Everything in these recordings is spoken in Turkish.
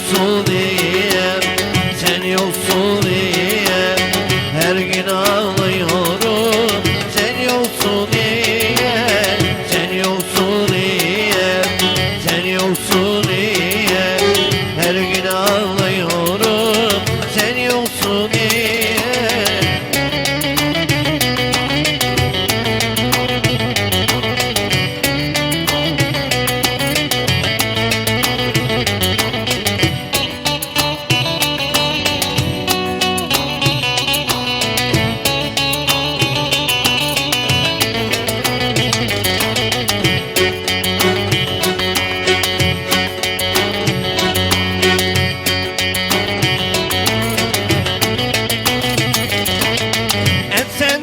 yoksun diye, sen yoksun diye her gün ağlıyorum. Sen yoksun diye, sen yoksun diye, sen yoksun diye her gün ağlıyorum. Sen yoksun diye.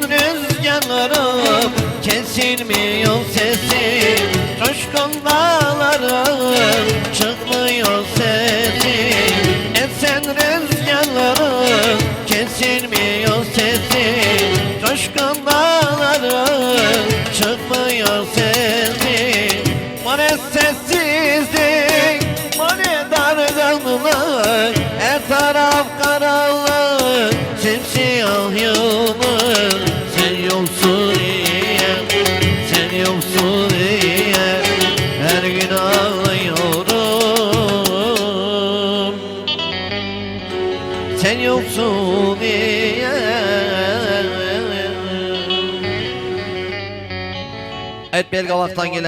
Rüzgarlarım kesilmiyor sesi, coşkun dağlarım çıkmıyor sesi. Esen rüzgarlarım kesilmiyor sesi, coşkun dağlarım çıkmıyor sesi. Bu ne sessizlik, bu ne dargınlık, her taraf karanlık, simsiyah yollar. Sen yoksun diye, sen yoksun diye her gün ağlıyorum. Sen yoksun diye. Evet, Belgavak'tan gelen